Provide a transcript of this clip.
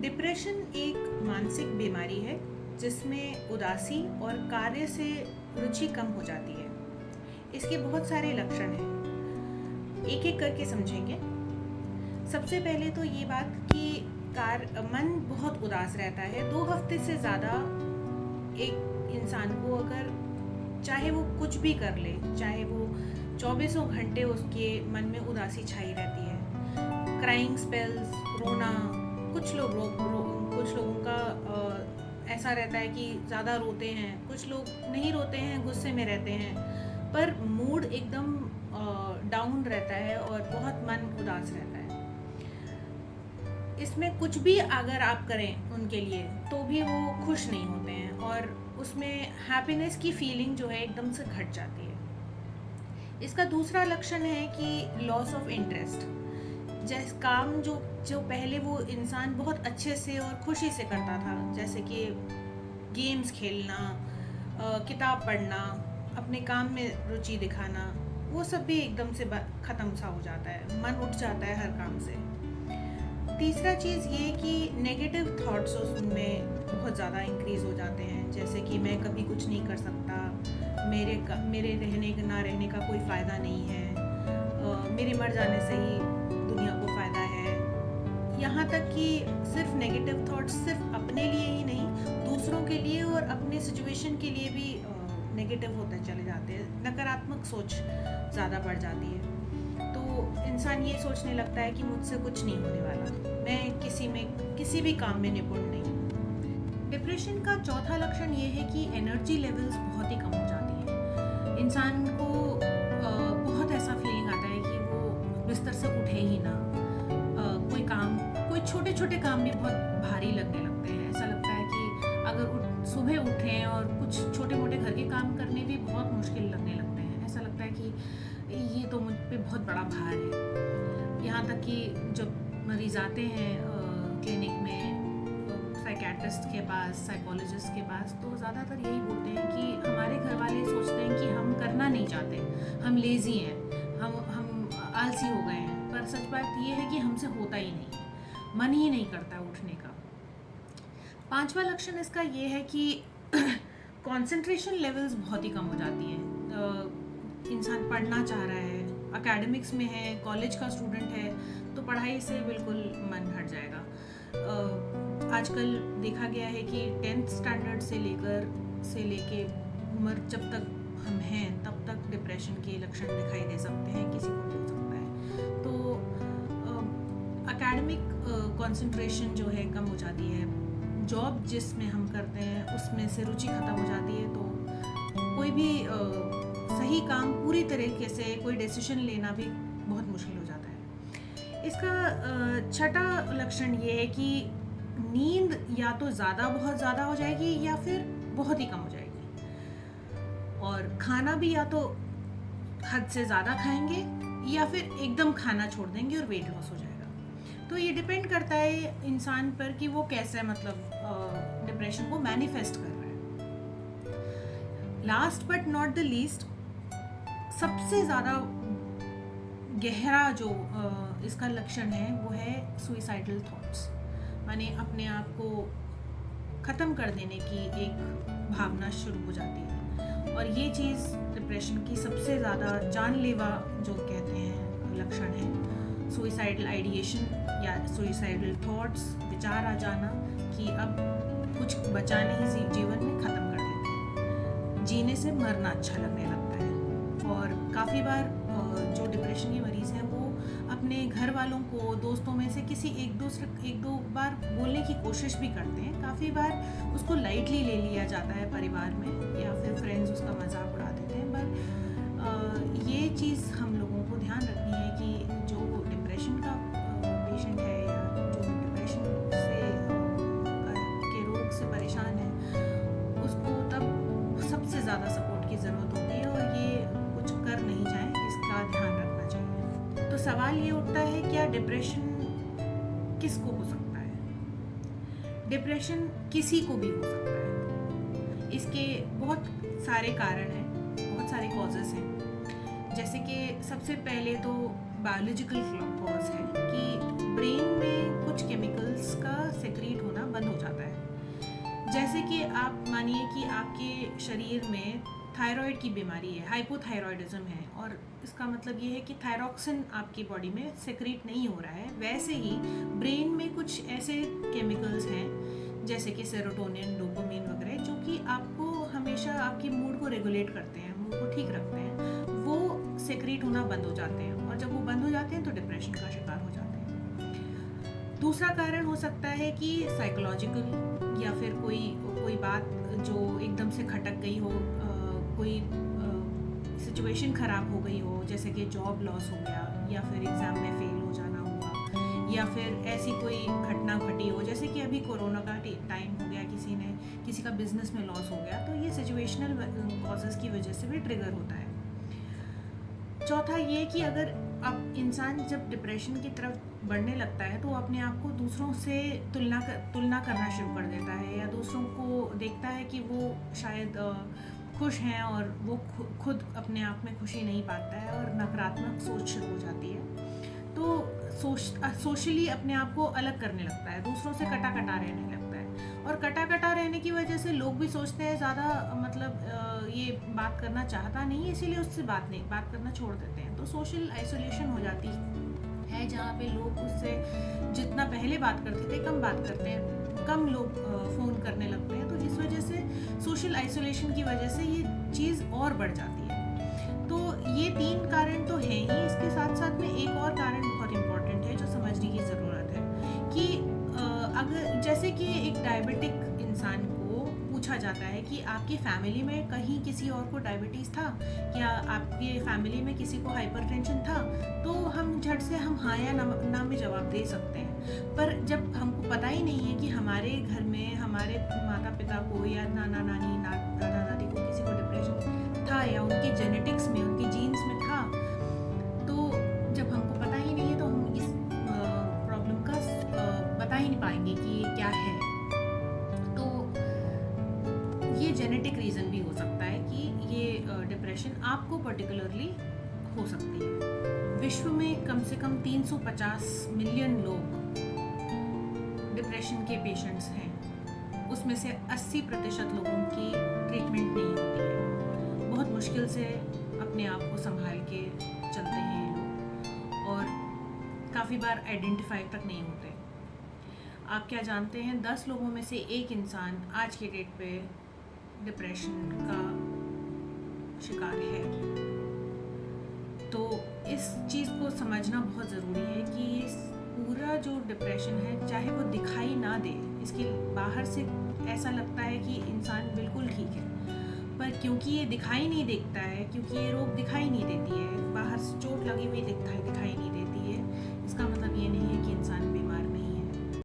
Depression एक मानसिक बीमारी है जिसमें उदासी और कार्य से रुचि कम हो जाती है। इसके बहुत सारे लक्षण हैं, एक एक करके समझेंगे। सबसे पहले तो ये बात कि मन बहुत उदास रहता है 2 हफ्ते से ज़्यादा। एक इंसान को अगर चाहे वो कुछ भी कर ले, चाहे वो 24 घंटे उसके मन में उदासी छाई रहती है। क्राइंग स्पेल्स, रोना, कुछ लोगों का ऐसा रहता है कि ज़्यादा रोते हैं, कुछ लोग नहीं रोते हैं, गुस्से में रहते हैं, पर मूड एकदम डाउन रहता है और बहुत मन उदास रहता है। इसमें कुछ भी अगर आप करें उनके लिए तो भी वो खुश नहीं होते हैं और उसमें हैप्पीनेस की फीलिंग जो है एकदम से घट जाती है। इसका दूसरा लक्षण है कि लॉस ऑफ इंटरेस्ट। जैसे काम जो पहले वो इंसान बहुत अच्छे से और खुशी से करता था, जैसे कि गेम्स खेलना, किताब पढ़ना, अपने काम में रुचि दिखाना, वो सब भी एकदम से ख़त्म सा हो जाता है, मन उठ जाता है हर काम से। तीसरा चीज़ ये कि नेगेटिव थॉट्स उनमें बहुत ज़्यादा इंक्रीज़ हो जाते हैं, जैसे कि मैं कभी कुछ नहीं कर सकता, मेरे ना रहने का कोई फ़ायदा नहीं है, मेरे मर जाने से ही दुनिया को फ़ायदा है। यहाँ तक कि सिर्फ नेगेटिव थॉट्स सिर्फ अपने लिए ही नहीं, दूसरों के लिए और अपने सिचुएशन के लिए भी नेगेटिव होते चले जाते हैं। नकारात्मक सोच ज़्यादा बढ़ जाती है, तो इंसान ये सोचने लगता है कि मुझसे कुछ नहीं होने वाला, मैं किसी भी काम में निपुण नहीं हूँ। डिप्रेशन का चौथा लक्षण ये है कि एनर्जी लेवल्स बहुत ही कम हो जाती है। इंसान को बहुत ऐसा फीलिंग आता है कि वो बिस्तर से उठे ही ना, कोई छोटे छोटे काम भी बहुत भारी लगने लगते हैं। ऐसा लगता है कि अगर सुबह उठें और कुछ छोटे मोटे घर के काम करने भी बहुत मुश्किल लगने लगते हैं। ऐसा लगता है कि ये तो मुझ पे बहुत बड़ा भार है। यहाँ तक कि जब मरीज आते हैं क्लिनिक में साइकेट्रिस्ट के पास, साइकोलॉजिस्ट के पास, तो ज़्यादातर यही बोलते हैं कि हमारे घर वाले सोचते हैं कि हम करना नहीं चाहते, हम लेज़ी हैं, हम आलसी हो गए हैं, पर सच बात ये है कि हमसे होता ही नहीं, मन ही नहीं करता उठने का। पांचवा लक्षण इसका ये है कि कंसंट्रेशन लेवल्स बहुत ही कम हो जाती हैं। इंसान पढ़ना चाह रहा है, एकेडमिक्स में है, कॉलेज का स्टूडेंट है, तो पढ़ाई से बिल्कुल मन हट जाएगा। आजकल देखा गया है कि 10th स्टैंडर्ड से लेके उम्र जब तक हम हैं तब तक डिप्रेशन के लक्षण दिखाई दे सकते हैं, किसी को भी हो सकता है। तो एकेडमिक कंसंट्रेशन जो है कम हो जाती है, जॉब जिसमें हम करते हैं उसमें से रुचि ख़त्म हो जाती है, तो कोई भी सही काम पूरी तरीके से कोई डिसीजन लेना भी बहुत मुश्किल हो जाता है। इसका छठा लक्षण ये है कि नींद या तो बहुत ज़्यादा हो जाएगी या फिर बहुत ही कम हो जाएगी, और खाना भी या तो हद से ज़्यादा खाएंगे या फिर एकदम खाना छोड़ देंगे और वेट लॉस हो जाएगा। तो ये डिपेंड करता है इंसान पर कि वो कैसे डिप्रेशन को मैनिफेस्ट कर रहा है। Last but not the least, सबसे ज़्यादा गहरा जो इसका लक्षण है वो है सुइसाइडल थॉट्स, माने अपने आप को ख़त्म कर देने की एक भावना शुरू हो जाती है। और ये चीज़ डिप्रेशन की सबसे ज़्यादा जानलेवा जो कहते हैं लक्षण है, सुइसाइडल आइडिएशन या सुइसाइडल थॉट्स, विचार आ जाना कि अब कुछ बचा नहीं जीवन में, ख़त्म कर देते हैं, जीने से मरना अच्छा लगने लगता है। और काफ़ी बार जो डिप्रेशन के मरीज़ हैं वो अपने घर वालों को, दोस्तों में से किसी एक दो बार बोलने की कोशिश भी करते हैं। काफ़ी बार उसको लाइटली ले लिया जाता है परिवार में, या फिर फ्रेंड्स उसका मजाक उड़ा देते हैं। पर ये चीज़ हम लोगों को ध्यान रखनी है कि जो डिप्रेशन का पेशेंट है या जो डिप्रेशन के रोग से परेशान है, उसको तब सबसे ज़्यादा सपोर्ट की ज़रूरत होती है, और ये कुछ कर नहीं जाए इसका ध्यान रखना चाहिए। तो सवाल ये उठता है, क्या डिप्रेशन किसको हो सकता है? डिप्रेशन किसी को भी हो सकता है। इसके बहुत सारे कारण हैं, बहुत सारे कॉजेस हैं। जैसे कि सबसे पहले तो बायोलॉजिकल कॉज है कि ब्रेन में कुछ केमिकल्स का सेक्रेट आप मानिए कि आपके शरीर में थायराइड की बीमारी है, हाइपोथायरॉयडिज्म है, और इसका मतलब ये है कि थायरॉक्सिन आपकी बॉडी में सेक्रेट नहीं हो रहा है। वैसे ही ब्रेन में कुछ ऐसे केमिकल्स हैं जैसे कि सेरोटोनिन, डोपामिन वगैरह, जो कि आपको हमेशा आपकी मूड को रेगुलेट करते हैं, मूड को ठीक रखते हैं, वो सेक्रेट होना बंद हो जाते हैं, और जब वो बंद हो जाते हैं तो डिप्रेशन का शिकार हो जाते हैं। दूसरा कारण हो सकता है कि साइकोलॉजिकल, या फिर कोई बात जो एकदम से खटक गई हो, कोई सिचुएशन ख़राब हो गई हो, जैसे कि जॉब लॉस हो गया, या फिर एग्ज़ाम में फेल हो जाना हुआ, या फिर ऐसी कोई घटना घटी हो जैसे कि अभी कोरोना का टाइम हो गया, किसी का बिजनेस में लॉस हो गया, तो ये सिचुएशनल कॉजेज़ की वजह से भी ट्रिगर होता है। चौथा ये कि अगर अब इंसान जब डिप्रेशन की तरफ बढ़ने लगता है तो अपने आप को दूसरों से तुलना करना शुरू कर देता है, या दूसरों को देखता है कि वो शायद खुश हैं और वो खुद अपने आप में खुशी नहीं पाता है, और नकारात्मक सोच शुरू हो जाती है। तो सोशली अपने आप को अलग करने लगता है, दूसरों से कटा रहने लगता है, और कटा रहने की वजह से लोग भी सोचते हैं ज़्यादा मतलब ये बात करना चाहता नहीं है, इसीलिए उससे बात करना छोड़ देते हैं। तो सोशल आइसोलेशन हो जाती है, जहाँ पे लोग उससे जितना पहले बात करते थे कम बात करते हैं, कम लोग फ़ोन करने लगते हैं। तो इस वजह से सोशल आइसोलेशन की वजह से ये चीज़ और बढ़ जाती है। तो ये 3 कारण तो हैं ही, इसके साथ साथ में एक और कारण बहुत इम्पोर्टेंट है जो समझने की ज़रूरत है कि अगर जैसे कि एक डायबिटिक इंसान को पूछा जाता है कि आपकी फैमिली में कहीं किसी और को डायबिटीज़ था, या आपके फैमिली में किसी को हाइपरटेंशन था, तो हम झट से हाँ या ना में जवाब दे सकते हैं। पर जब हमको पता ही नहीं है कि हमारे घर में हमारे माता पिता को या नाना नानी दादा दादी को किसी को डिप्रेशन था, या उनके जेनेटिक्स में, उनके जीन्स में था, तो जब हमको पता ही नहीं है तो हम इस प्रॉब्लम का बता ही नहीं पाएंगे कि ये क्या है। तो ये जेनेटिक रीज़न भी हो सकता है कि ये डिप्रेशन आपको पर्टिकुलरली हो सकती है। विश्व में कम से कम 350 मिलियन लोग डिप्रेशन के पेशेंट्स हैं, उसमें से 80% लोगों की ट्रीटमेंट नहीं होती है। बहुत मुश्किल से अपने आप को संभाल के चलते हैं ये लोग, और काफ़ी बार आइडेंटिफाई तक नहीं होते। आप क्या जानते हैं, 10 लोगों में से एक इंसान आज के डेट पे डिप्रेशन का शिकार है। तो इस चीज़ को समझना बहुत ज़रूरी है कि ये पूरा जो डिप्रेशन है, चाहे वो दिखाई ना दे, इसके बाहर से ऐसा लगता है कि इंसान बिल्कुल ठीक है, पर क्योंकि ये दिखाई नहीं देता है, क्योंकि ये रोग दिखाई नहीं देती है, बाहर से चोट लगी हुई दिखाई नहीं